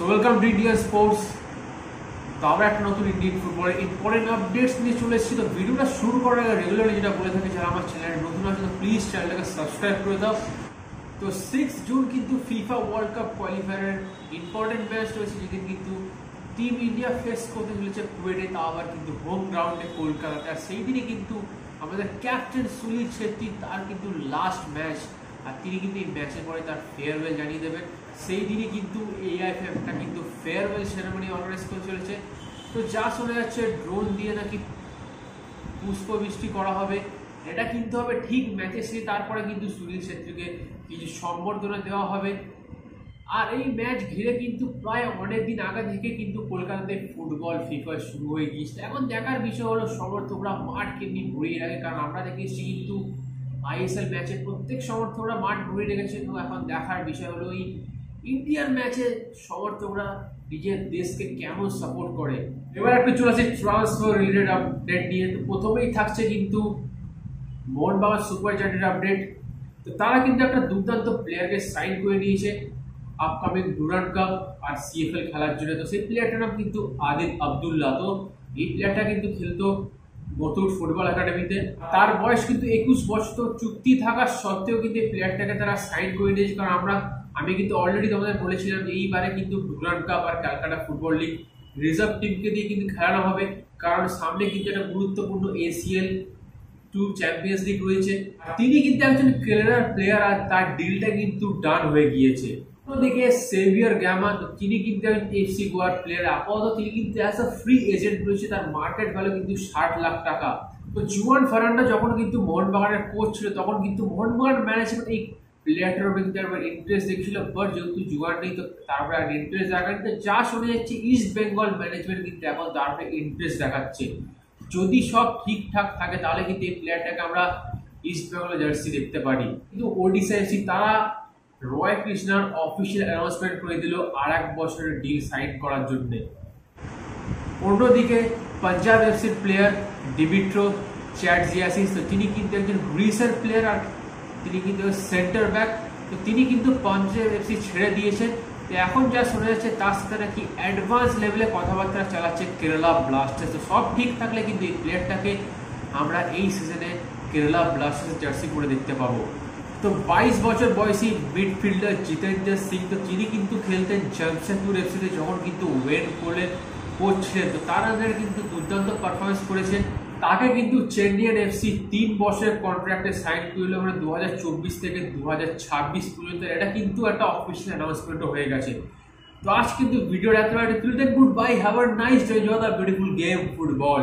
So welcome DDL sports. তো আমরা একটা নতুন ইন্ডিয়ান ফুটবলের ইম্পর্টেন্ট আপডেটস নিয়ে চলে এসেছি। তো ভিডিওটা শুরু করার আগে রেগুলারলি যেটা বলে থাকি, যারা আমার চ্যানেলে নতুন আছে তো প্লিজ চ্যানেলটাকে সাবস্ক্রাইব করে দাও। তো 6 জুন কিন্তু ফিফা ওয়ার্ল্ড কাপ কোয়ালিফায়ারের ইম্পর্টেন্ট ম্যাচ রয়েছে, যেদিন কিন্তু টিম ইন্ডিয়া ফেস করতে চলেছে কুয়েটে, তা আবার কিন্তু হোম গ্রাউন্ডে কলকাতাতে। আর সেই দিনে কিন্তু আমাদের ক্যাপ্টেন সুনীল ছেত্রী, তার কিন্তু লাস্ট ম্যাচ, আর তিনি কিন্তু এই ম্যাচের পরে তার ফেয়ারওয়েল জানিয়ে দেবেন। সেই দিনে কিন্তু এআইএফএফটা কিন্তু ফেয়ারওয়েল সেরেমনি অর্গানাইজ করে চলেছে। তো যা শোনা যাচ্ছে ড্রোন দিয়ে নাকি পুষ্পবৃষ্টি করা হবে, এটা কিন্তু হবে ঠিক ম্যাচের শেষে। তারপরে কিন্তু সুনীল ছেত্রীকে কিছু সম্বর্ধনা দেওয়া হবে। আর এই ম্যাচ ঘিরে কিন্তু প্রায় অনেক দিন আগে থেকে কিন্তু কলকাতাতে ফুটবল ফিফা শুরু হয়ে গিয়েছে। এখন দেখার বিষয় হলো সমর্থকরা মাঠ কেমনি ভরিয়ে রাখে, কারণ আমরা দেখেছি কিন্তু আইএসএল ম্যাচে প্রত্যেক সমর্থকরা মাঠ ভরিয়ে রেখেছে। তো এখন দেখার বিষয় হলো এই ইন্ডিয়ান ম্যাচে সমর্থকরা নিজের দেশকে কেমন সাপোর্ট করে। এবার একটু চলে আসে ট্রান্সফার রিলেটেড আপডেট নিয়ে। তো প্রথমেই থাকছে কিন্তু মোহনবাগান সুপার জায়ান্টের আপডেট। তো তারা কিন্তু একটা দুর্দান্ত প্লেয়ারকে সাইন করে নিয়েছে আপকামিং ডুরান্ড কাপ আর সিএফএল খেলার জন্য। তো সেই প্লেয়ারটার নাম কিন্তু আদিল আবদুল্লাহ। তো এই প্লেয়ারটা কিন্তু খেলতো মথুর ফুটবল একাডেমিতে। তার বয়স কিন্তু 21 বছর। তো চুক্তি থাকার সত্ত্বেও কিন্তু এই প্লেয়ারটাকে তারা সাইন করে নিয়েছে, কারণ আমি কিন্তু অলরেডি তোমাদের বলেছিলাম যে এইবারে কিন্তু ডুরান্ড কাপ আর ক্যালকাটা ফুটবল লিগ রিজার্ভ টিমকে দিয়ে কিন্তু খেলানো হবে, কারণ সামনে কিন্তু একটা গুরুত্বপূর্ণ এসিএল 2 চ্যাম্পিয়ন্স লিগ রয়েছে। তিনি কিন্তু একজন কেরালার প্লেয়ার, আর তার ডিলটা কিন্তু ডান হয়ে গিয়েছে। অন্যদিকে সেভিয়ার গ্যামা, তিনি কিন্তু একজন এফসি গোয়ার প্লেয়ার। আপাতত তিনি কিন্তু অ্যাজ আ ফ্রি এজেন্ট রয়েছে, তার মার্কেট ভ্যালু কিন্তু 60 লাখ টাকা। তো জুয়ান ফার্নান্ডো যখন কিন্তু মোহনবাগানের কোচ ছিল, তখন কিন্তু মোহনবাগান ম্যানেজমেন্ট এই প্লেয়ারটার উপরে কিন্তু একবার ইন্টারেস্ট দেখছিল, বাট যেহেতু জুয়ান নেই তো তারপরে আর ইন্টারেস্ট দেখায়নি। তো যা শোনা যাচ্ছে ইস্ট বেঙ্গল ম্যানেজমেন্ট কিন্তু এখন তার উপরে ইন্টারেস্ট দেখাচ্ছে। যদি সব ঠিকঠাক থাকে তাহলে কিন্তু এই প্লেয়ারটাকে আমরা ইস্ট বেঙ্গল জার্সি দেখতে পারি। কিন্তু ওডিশা এফসি তারা রয় কৃষ্ণার অফিসিয়াল অ্যানাউন্সমেন্ট করে দিল আর 1 বছরের ডিল সাইন করার জন্য। অন্যদিকে পাঞ্জাব এফসির প্লেয়ার ডিমিট্রো চ্যাটজিয়াসিস, তো তিনি কিন্তু একজন গ্রিসের প্লেয়ার, আর তিনি কিন্তু সেন্টার ব্যাক। তো তিনি কিন্তু পাঞ্জাব এফসি ছেড়ে দিয়েছেন। তো এখন যা শোনা যাচ্ছে তার সাথে নাকি অ্যাডভান্স লেভেলে কথাবার্তা চালাচ্ছে কেরালা ব্লাস্টার্স। তো সব ঠিক থাকলে কিন্তু এই প্লেয়ারটাকে আমরা এই সিজনে কেরালা ব্লাস্টার্স জার্সি পরে দেখতে পাবো। তো 22 বছর বয়সী মিডফিল্ডার জিতেন্দ্র সিং, তো তিনি কিন্তু খেলতেন জামশেদপুর এফসিতে যখন কিন্তু ওয়েন কোলের কোচ ছিলেন। তো তার আগে কিন্তু দুর্দান্ত পারফরমেন্স করেছেন। তাকে কিন্তু চেন্নাইয়ান এফসি 3 বছরের কন্ট্রাক্টে সাইন করলো, মানে 2024 থেকে 2026 পর্যন্ত। এটা কিন্তু একটা অফিসিয়াল অ্যানাউন্সমেন্টও হয়ে গেছে। তো আজ কিন্তু ভিডিওটা একেবারে good bye, have a nice day, enjoy the beautiful game football.